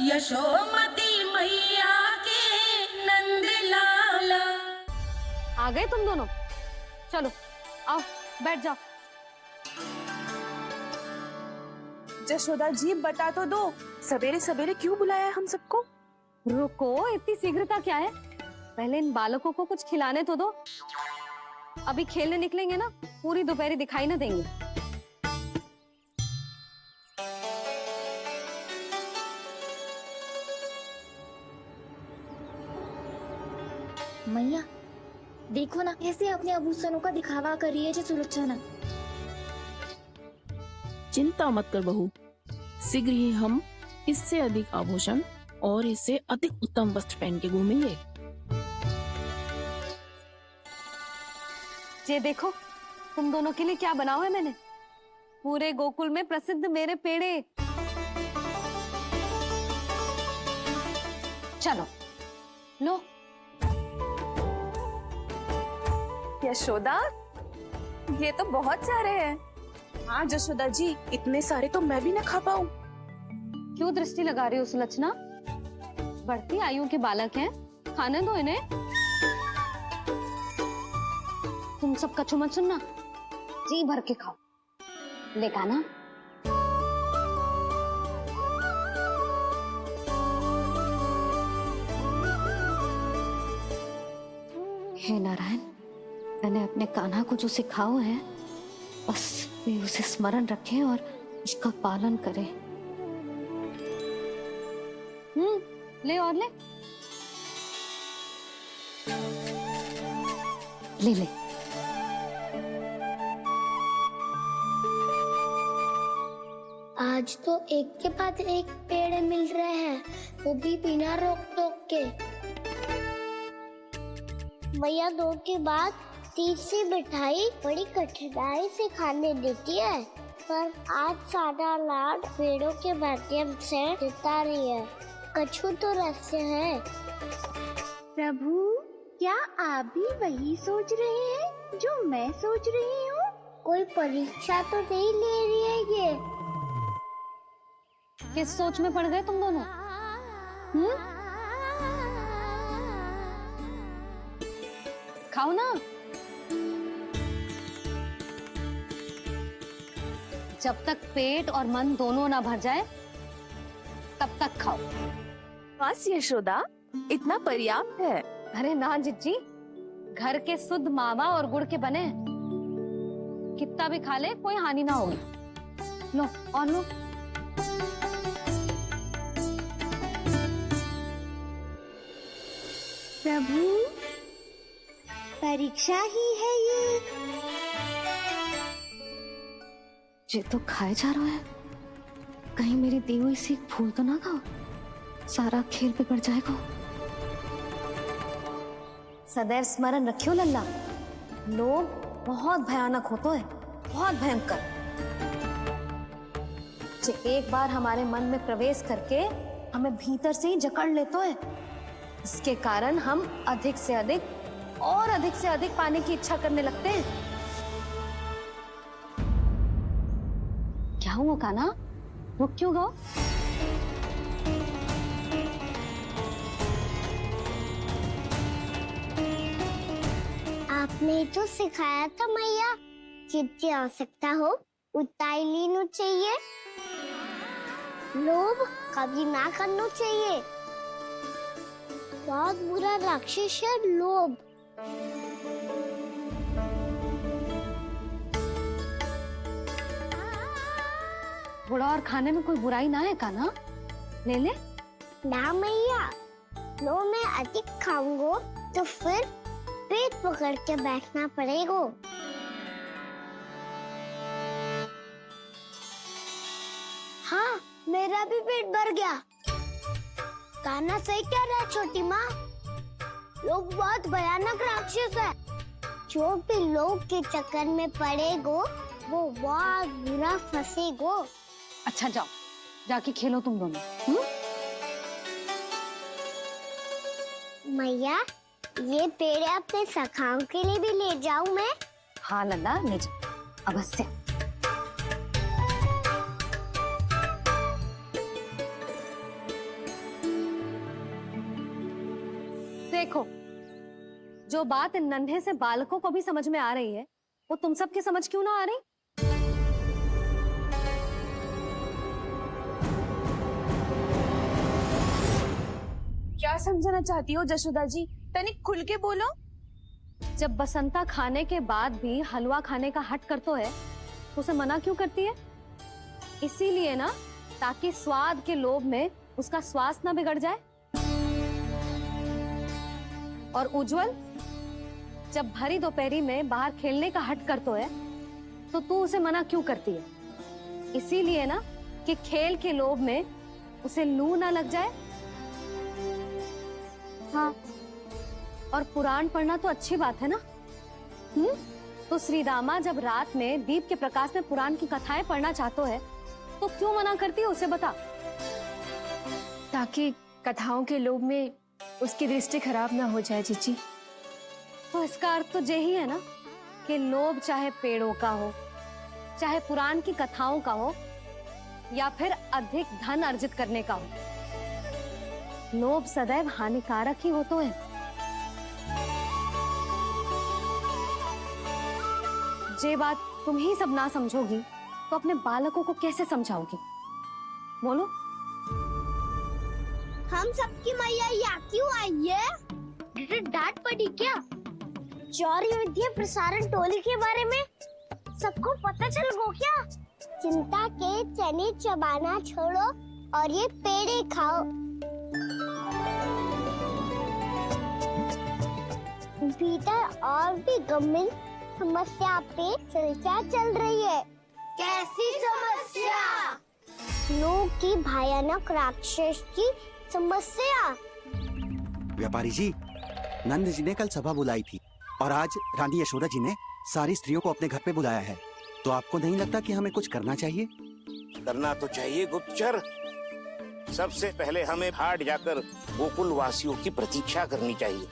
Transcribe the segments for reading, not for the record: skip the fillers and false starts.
यशोमती मैया के नंद लाला। आ गए तुम दोनों? चलो आओ बैठ जाओ। जशोदा जी बता तो दो, सवेरे सवेरे क्यों बुलाया है हम सबको? रुको, इतनी शीघ्रता क्या है? पहले इन बालकों को कुछ खिलाने तो दो। अभी खेलने निकलेंगे ना, पूरी दोपहर दिखाई ना देंगे। मैया देखो ना कैसे अपने आभूषणों का दिखावा कर रही है जो सुलोचना। चिंता मत कर बहू, शीघ्र ही हम इससे अधिक आभूषण और इससे अधिक उत्तम वस्त्र पहन के घूमेंगे। ये देखो तुम दोनों के लिए क्या बनाओ है मैंने। पूरे गोकुल में प्रसिद्ध मेरे पेड़े। चलो लो। यशोदा ये तो बहुत सारे हैं। हाँ जशोदा जी, इतने सारे तो मैं भी ना खा पाऊँ। क्यों दृष्टि लगा रही हो सुलक्षणा? बढ़ती आयु के बालक हैं, खाने दो इन्हें। तुम सब कछु मत सुनना, जी भर के खाओ। देखा ना? हे नारायण, मैंने अपने कान्हा को जो सिखाओ है बस वे उसे स्मरण रखें और उसका पालन करें। ले और ले ले ले। आज तो एक के बाद एक पेड़ मिल रहे हैं, वो भी बिना रोक टोक के। मैया दो के बाद तीसरी मिठाई बड़ी कठिनाई से खाने देती है, पर आज सादा लाड पेड़ों के माध्यम से जिता रही है। कछु तो रहस्य है। प्रभु, क्या आप भी वही सोच रहे हैं जो मैं सोच रही हूँ? कोई परीक्षा तो नहीं ले रही है ये? किस सोच में पड़ गए तुम दोनों? खाओ ना। जब तक पेट और मन दोनों ना भर जाए तब तक खाओ। बस यशोदा, इतना पर्याप्त है। अरे ना जिज्जी, घर के शुद्ध मावा और गुड़ के बने, कितना भी खा ले कोई हानि ना होगी। लो और लो। प्रभु, परीक्षा ही है ये तो खाए जा रहा है। कहीं मेरी दी हुई सीख फूल तो ना खाओ, सारा खेल बिगड़ जाएगा। सदैव स्मरण रखियो लल्ला, लोग बहुत भयानक होते हैं, बहुत भयंकर। जो एक बार हमारे मन में प्रवेश करके हमें भीतर से ही जकड़ लेते हैं, इसके कारण हम अधिक से अधिक और अधिक से अधिक पाने की इच्छा करने लगते हैं। क्या हुआ कान्हा, रुक क्यों गो? आपने तो सिखाया था मैया, जितनी आवश्यकता हो उतना ही लेना चाहिए, लोभ कभी ना करना चाहिए। बहुत बुरा राक्षस है लोभ। बुरा और खाने में कोई बुराई ना है कान्हा, ले ले। ना मैया, लो मैं अधिक खाऊंगा तो फिर पेट पकड़ के बैठना पड़ेगा। हाँ, मेरा भी पेट भर गया। कान्हा सही कह रहा है छोटी माँ, लोग बहुत भयानक राक्षस है। जो भी लोग के चक्कर में पड़ेगो वो बहुत बुरा फंसेगो। अच्छा जाओ, जाके खेलो तुम दोनों। मैया, ये पेड़ अपने सखाओं के लिए भी ले जाऊं मैं? हाँ लल्ला, ले जाओ अवश्य। देखो, जो बात इन नन्हे से बालकों को भी समझ में आ रही है, वो तुम सबकी समझ क्यों ना आ रही? क्या समझाना चाहती हो जशोदा जी? तनिक खुल के बोलो। जब बसंता खाने के बाद भी हलवा खाने का हट करतो है, तो उसे मना क्यों करती है? इसीलिए ना, ताकि स्वाद के लोभ में उसका स्वास्थ्य ना बिगड़ जाए। और उज्जवल, जब भरी दोपहरी में बाहर खेलने का हट करतो है, तो तू उसे मना क्यों करती है? इसीलिए ना, कि खेल के लोभ में उसे लू ना लग जाए। हाँ, और पुराण पढ़ना तो अच्छी बात है ना? तो श्री रामा जब रात में दीप के प्रकाश में पुराण की कथाएं पढ़ना चाहते है, तो क्यों मना करती है? उसे बता। ताकि कथाओं के लोभ में उसकी दृष्टि खराब ना हो जाए जीजी। तो इसका अर्थ तो यही है ना, कि लोभ चाहे पेड़ों का हो, चाहे पुराण की कथाओं का हो, या फिर अधिक धन अर्जित करने का हो, लोभ सदैव हानिकारक ही होता है। जे बात तुम ही सब ना समझोगी, तो अपने बालकों को कैसे समझाओगी? बोलो। हम सबकी मैया यहाँ क्यों आई है? डांट पड़ी क्या? चौरी विद्या प्रसारण टोली के बारे में सबको पता चल गो क्या? चिंता के चने चबाना छोड़ो और ये पेड़े खाओ। भीतर और भी गंभीर समस्या पे चर्चा चल रही है। कैसी समस्या? लोग की भयानक राक्षस की समस्या। व्यापारी जी, नंद जी ने कल सभा बुलाई थी और आज रानी यशोदा जी ने सारी स्त्रियों को अपने घर पे बुलाया है। तो आपको नहीं लगता कि हमें कुछ करना चाहिए? करना तो चाहिए गुप्तचर। सबसे पहले हमें हाट जाकर गोकुल वासियों की प्रतीक्षा करनी चाहिए।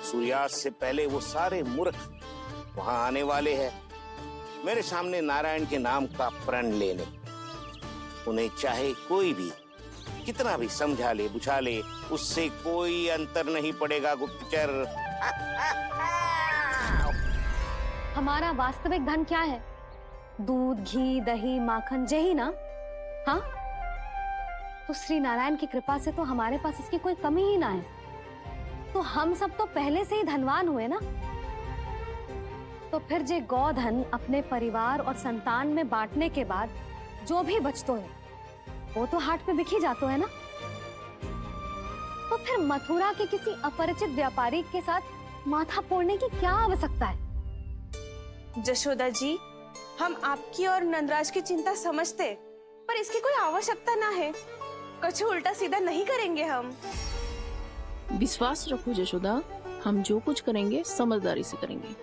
सूर्यास्त से पहले वो सारे मूर्ख वहाँ आने वाले हैं, मेरे सामने नारायण के नाम का प्रण लेने। उन्हें चाहे कोई भी कितना भी समझा ले बुझा ले, उससे कोई अंतर नहीं पड़ेगा गुप्तचर। हमारा वास्तविक धन क्या है? दूध, घी, दही, माखन, यही ना? हाँ, तो श्री नारायण की कृपा से तो हमारे पास इसकी कोई कमी ही ना है। तो हम सब तो पहले से ही धनवान हुए ना। तो फिर जे गोधन अपने परिवार और संतान में बांटने के बाद जो भी बचतो है, वो तो हाट पे बिखी जातो है ना। तो फिर मथुरा के किसी अपरिचित व्यापारी के साथ माथा फोड़ने की क्या आवश्यकता है? जशोदा जी, हम आपकी और नंदराज की चिंता समझते, पर इसकी कोई आवश्यकता ना है। कुछ उल्टा सीधा नहीं करेंगे हम। विश्वास रखो जशोदा, हम जो कुछ करेंगे समझदारी से करेंगे।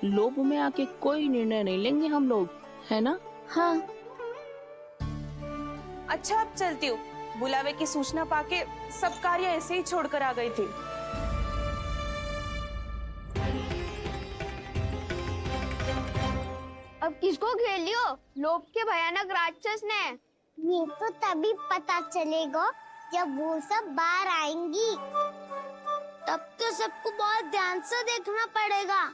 लोभ में आके कोई निर्णय नहीं लेंगे हम लोग, है ना? हाँ। अच्छा, अब चलती हूँ। बुलावे की सूचना पाके सब कार्य ऐसे ही छोड़कर आ गई थी। अब किसको घेर लियो? लोभ के भयानक राक्षस ने। ये तो तभी पता चलेगा जब वो सब बाहर आएंगी। तब तो सबको बहुत ध्यान से देखना पड़ेगा।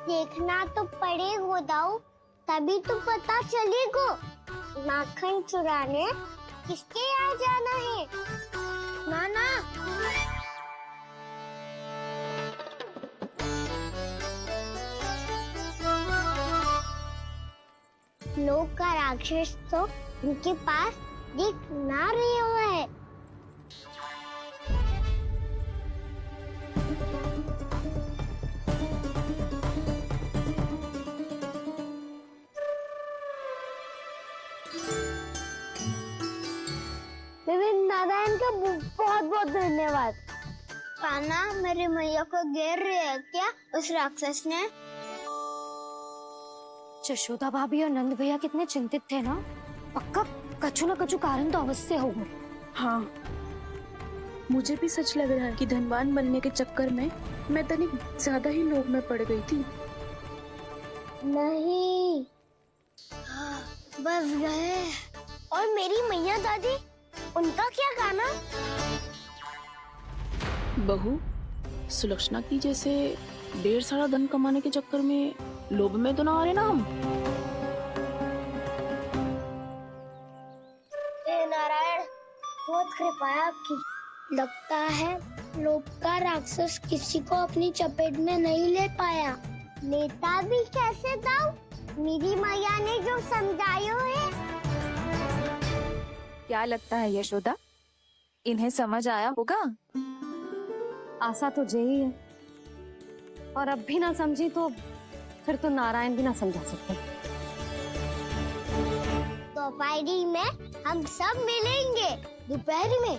देखना तो पड़ेगा दाऊ, तभी तो पता चलेगा माखन चुराने किसके यहाँ जाना है। नाना, लोग का राक्षस तो उनके पास दिख ना रहे हुआ है। विभिन्न नारायण का बहुत बहुत धन्यवाद। कान्हा, मेरे मैया को घेर रहे है क्या उस राक्षस ने? यशोदा भाभी और नंद भैया कितने चिंतित थे ना। पक्का कछु न कछु कारण तो अवश्य होगा। हाँ, मुझे भी सच लग रहा है कि धनवान बनने के चक्कर में मैं तनिक ज्यादा ही लोभ में पड़ गई थी। नहीं, बस गए। और मेरी मैया दादी, उनका क्या गाना? बहू, सुलक्षणा की जैसे ढेर सारा धन कमाने के चक्कर में लोभ में तो ना आ रहे ना हम। हे नारायण, बहुत कृपा है आपकी। लगता है लोभ का राक्षस किसी को अपनी चपेट में नहीं ले पाया। लेता भी कैसे दाऊ? मेरी मैया ने जो समझायो है। क्या लगता है यशोदा, इन्हें समझ आया होगा? आशा तो यही है, और अब भी ना समझी तो फिर तो नारायण भी ना समझा सकते। दोपहरी में हम सब मिलेंगे। दोपहरी में?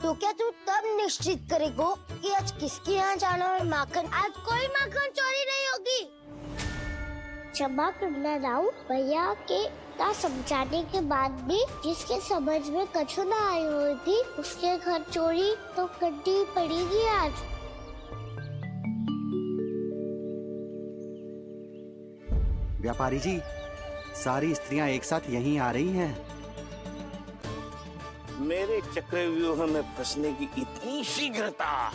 तो क्या तू तब निश्चित करेगो कि आज किसके यहाँ जाना है माखन? आज कोई माखन चोरी नहीं होगी। क्षमा करना राऊ, भैया के का समझाने के बाद भी जिसके समझ में कछु ना आई होती, उसके घर चोरी तो करनी पड़ेगी आज। व्यापारी जी, सारी स्त्रियां एक साथ यहीं आ रही हैं। मेरे चक्रव्यूह में फंसने की इतनी शीघ्रता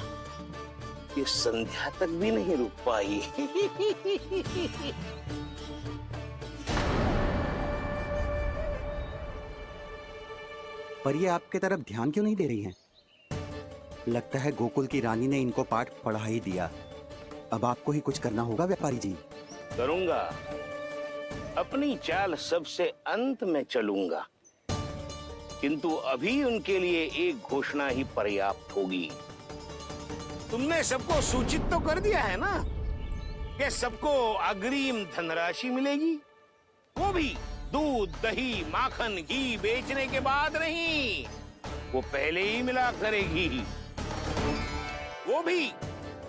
कि संध्या तक भी नहीं रुक पाई। पर ये आपके तरफ ध्यान क्यों नहीं दे रही हैं? लगता है गोकुल की रानी ने इनको पाठ पढ़ा ही दिया। अब आपको ही कुछ करना होगा व्यापारी जी। करूंगा, अपनी चाल सबसे अंत में चलूंगा, किंतु अभी उनके लिए एक घोषणा ही पर्याप्त होगी। तुमने सबको सूचित तो कर दिया है ना कि सबको अग्रिम धनराशि मिलेगी, वो भी दूध, दही, माखन, घी बेचने के बाद नहीं, वो पहले ही मिला करेगी। वो भी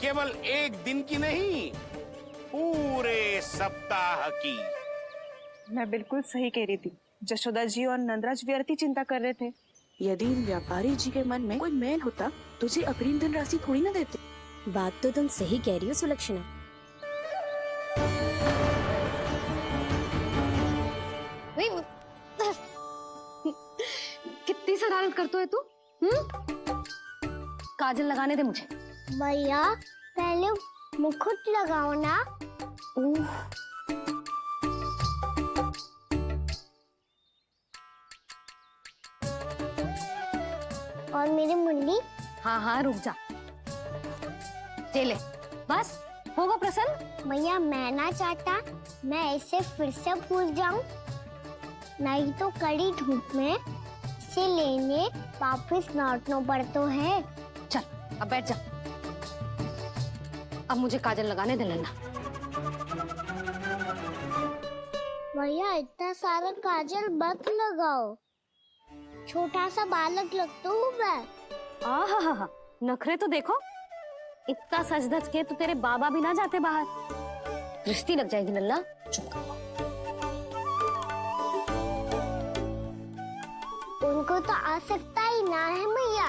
केवल एक दिन की नहीं, पूरे सप्ताह की। मैं बिल्कुल सही कह रही थी। जशोदा जी और नंदराज व्यर्थ ही चिंता कर रहे थे। यदि इन व्यापारी जी के मन में कोई मैल होता, तुझे अग्रिम धन राशि थोड़ी ना देते। बात तो तुम सही कह रही हो सुलक्षणा। कितनी शरारत करते है तू? काजल लगाने दे मुझे। भैया पहले मुकुट लगाओ ना। और मेरी मुंडी? हाँ हाँ रुक जा, ले बस होगा प्रसन्न। भैया मैं ना चाहता मैं इसे फिर से भूल जाऊं, नहीं तो कड़ी धूप में इसे लेने वापस लौटना पड़ता है। चल अब बैठ जा, अब मुझे काजल लगाने दे लेना। भैया इतना सारा काजल मत लगाओ, छोटा सा बालक लगता हूँ मैं। आहा, नखरे तो देखो, इतना सज धज के तो तेरे बाबा भी ना जाते बाहर, दृष्टि लग जाएगी नल्ला। उनको तो आ सकता ही ना है भैया,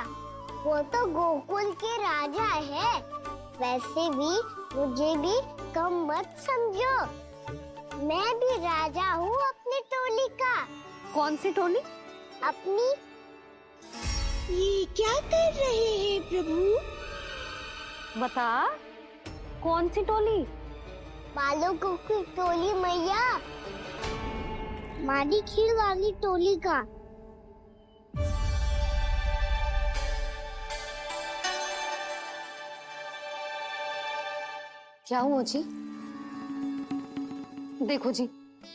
वो तो गोकुल के राजा है। वैसे भी मुझे भी कम मत समझो, मैं भी राजा हूँ अपनी टोली का। कौन सी टोली? अपनी। ये क्या कर रहे हैं प्रभु? बता, कौन सी टोली? बालकों की टोली मैया, मारी खीर वाली टोली का। क्या हुआ जी? देखो जी,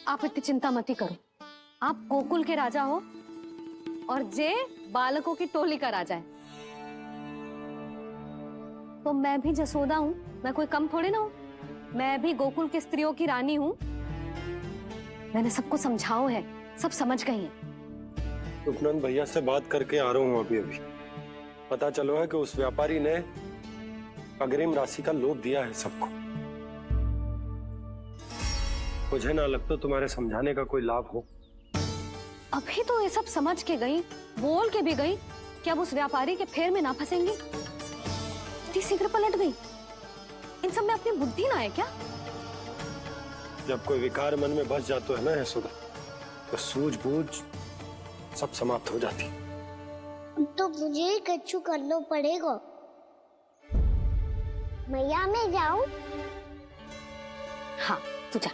आप इतनी चिंता मत करो, आप गोकुल के राजा हो और जे बालकों की टोली का राजा है, तो मैं भी जसोदा हूँ, मैं कोई कम थोड़ी ना हूँ, मैं भी गोकुल की स्त्रियों की रानी हूँ। मैंने सबको समझाओ है, सब समझ गई हैं। उपनंद भैया से बात करके आ रहा हूँ अभी। पता चलो है कि उस व्यापारी ने अग्रिम राशि का लोभ दिया है सबको। मुझे ना लगता तुम्हारे समझाने का कोई लाभ हो। अभी तो ये सब समझ के गई, बोल के भी गई कि अब उस व्यापारी के फेर में ना फंसेंगी। इतनी शीघ्र पलट गई, इन सब में अपनी बुद्धि ना है क्या? जब कोई विकार मन में बस जाता है ना यशोदा, तो सूझबूझ सब समाप्त हो जाती। तो मुझे ही कच्चू करना पड़ेगा। मैया मैं जाऊं? हाँ तू जा।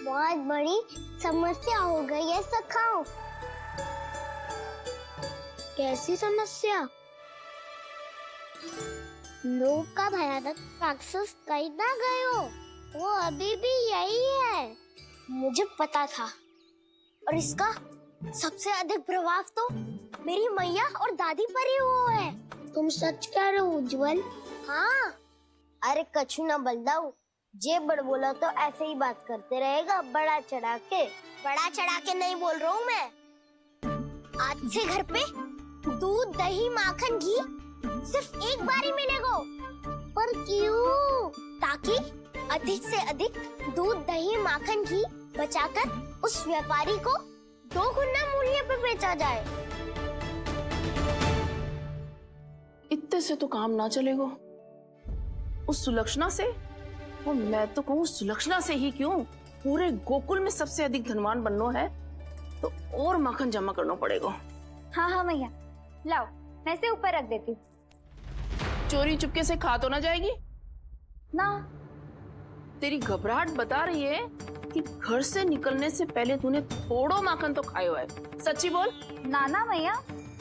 बहुत बड़ी समस्या हो गई है सखाओ। कैसी समस्या? लोभ का भयानक राक्षस कहीं ना गए हो, वो अभी भी यही है। मुझे पता था, और इसका सबसे अधिक प्रभाव तो मेरी मैया और दादी पर ही हुआ है। तुम सच कह रहे हो उज्जवल? हाँ। अरे कछु ना बलदाऊ, जे बड़ बोला तो ऐसे ही बात करते रहेगा बड़ा चढ़ा के। बड़ा चढ़ा के नहीं बोल रहा हूँ मैं। आज से घर पे दूध दही माखन घी सिर्फ एक बार ही मिलेगा। पर क्यों? ताकि अधिक से अधिक दूध दही माखन घी बचाकर उस व्यापारी को 2 गुना मूल्य पे बेचा जाए। इतने से तो काम ना चलेगा। उस सुलक्षणा से, और मैं तो कहूँ सुलक्षणा से ही क्यों, पूरे गोकुल में सबसे अधिक धनवान बनना है तो और माखन जमा करना पड़ेगा। हाँ हाँ मैया, लाओ मैं इसे ऊपर रख देती हूँ। चोरी चुपके से खा तो ना जाएगी ना? तेरी घबराहट बता रही है कि घर से निकलने से पहले तूने थोड़ा माखन तो खाया है। सच्ची बोल। ना ना मैया,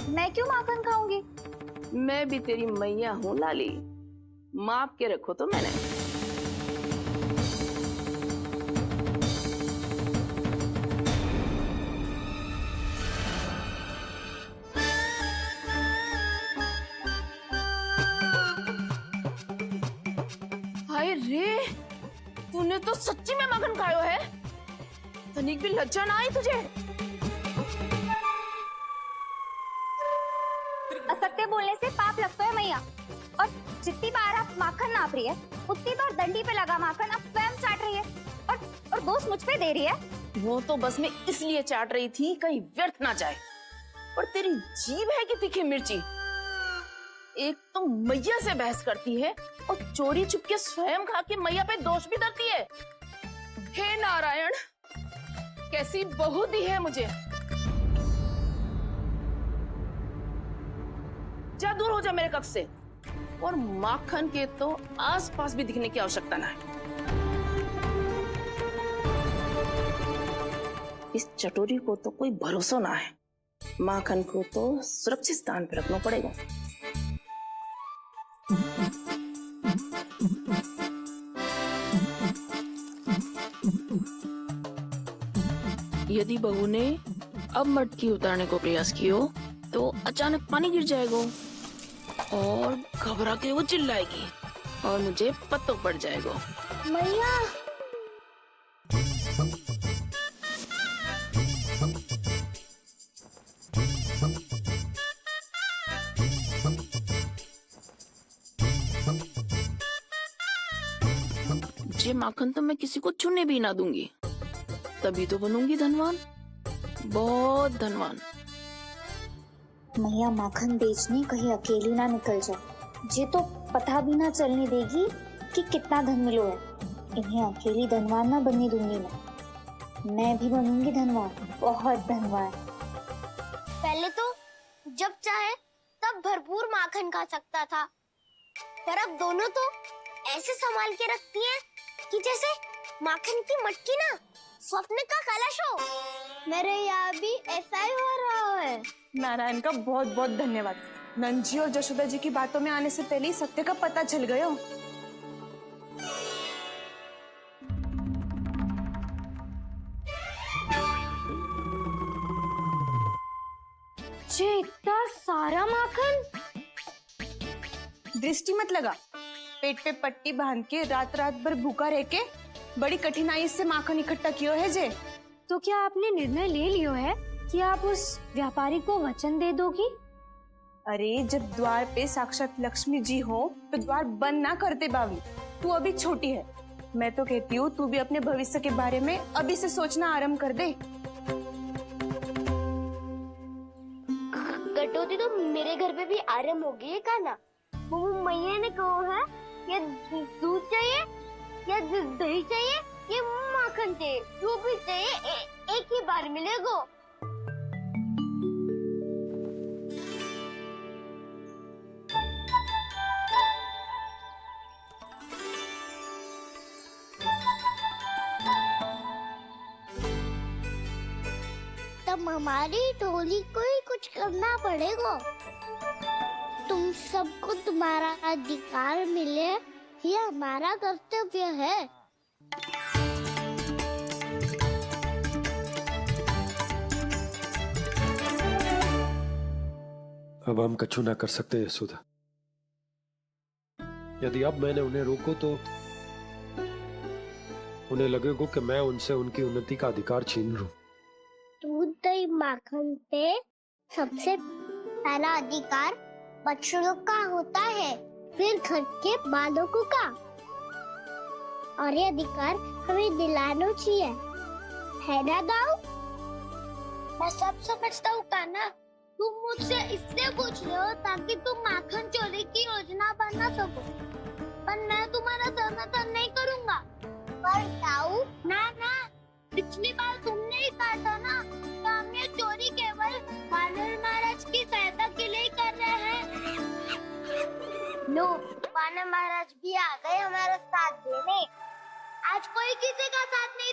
मैं क्यों माखन खाऊंगी? मैं भी तेरी मैया हूँ लाली, माप के रखो तो मैंने। हाय रे, तूने तो सच्ची में माखन खायो है। तनिक भी लज्जा ना आई तुझे? असत्य बोलने से पाप लगता है मैया, और जितनी बार आप माखन नाप रही है उतनी बार डंडी पे लगा माखन आप स्वयं चाट रही है, और दोष मुझ पे दे रही है। वो तो बस मैं इसलिए चाट रही थी कहीं व्यर्थ ना जाए। पर तेरी जीभ है कि तीखी मिर्ची। एक तो मैया से बहस करती है और चोरी चुपके स्वयं खा के मैया पे दोष भी धरती है। हे नारायण, कैसी बहू दी है मुझे। जा दूर हो जा मेरे कक्ष से, और माखन के तो आसपास भी दिखने की आवश्यकता ना है। इस चटोरी को तो कोई भरोसा ना है। माखन को तो सुरक्षित स्थान पर रखना पड़ेगा। यदि बहू ने अब मटकी उतारने को प्रयास किया तो अचानक पानी गिर जाएगा और घबरा के वो चिल्लाएगी और मुझे पत्तों पड़ जाएगा। मैया, ये माखन तो मैं किसी को छूने भी ना दूंगी, तभी तो बनूंगी धनवान, बहुत धनवान। मैया माखन बेचने कहीं अकेली ना निकल जाए। ये तो पता भी ना चलने देगी कि कितना धन मिलो है। इन्हें अकेली धनवान ना बनने दूंगी मैं भी बनूंगी धनवान, बहुत धनवान। पहले तो जब चाहे तब भरपूर माखन खा सकता था, पर अब दोनों तो ऐसे संभाल के रखती हैं कि जैसे माखन की मटकी ना स्वप्न का कलश हो। मेरे यहाँ भी ऐसा ही हो रहा है। नारायण का बहुत बहुत धन्यवाद। नंद जी और जशोदा जी की बातों में आने से पहले ही सत्य का पता चल गया। ये इतना सारा माखन? दृष्टि मत लगा, पेट पे पट्टी बांध के रात रात भर भूखा रह के बड़ी कठिनाई से माखन इकट्ठा किया है जे। तो क्या आपने निर्णय ले लियो है कि आप उस व्यापारी को वचन दे दोगी? अरे जब द्वार पे साक्षात लक्ष्मी जी हो तो द्वार बंद ना करते बावली। तू अभी छोटी है, मैं तो कहती हूँ तू भी अपने भविष्य के बारे में अभी से सोचना आरंभ कर दे। कटौती तो मेरे घर पे भी आरंभ हो गई है का ना। वो मैया ने कहा है या दूध चाहिए या दही चाहिए या माखन चाहिए, जो भी चाहिए एक ही बार मिलेगा। तब हमारी टोली को ही कुछ करना पड़ेगा। तुम सबको तुम्हारा अधिकार मिले, ये हमारा कर्तव्य है। अब हम कछु ना कर सकते यशोदा। यदि अब मैंने उन्हें रोको तो उन्हें लगेगा कि मैं उनसे उनकी उन्नति का अधिकार छीन लूं। दूध दही माखन पे सबसे पहला अधिकार बच्चों का होता है, फिर घर के बालकों का, और ये अधिकार हमें दिलाना चाहिए, है ना दाऊ? मैं सब समझता हूँ कान्हा, तुम मुझसे इसलिए पूछ रहे हो ताकि तुम माखन चोरी की योजना बना सको, पर मैं तुम्हारा समर्थन नहीं करूँगा। पर दाऊ ना, पिछली बार तुमने ही कहा था ना कि हम ये चोरी केवल वानर महाराज की सहायता के लिए कर रहे हैं। लो, वानर महाराज भी आ गए हमारा साथ देने। आज कोई किसी का साथ नहीं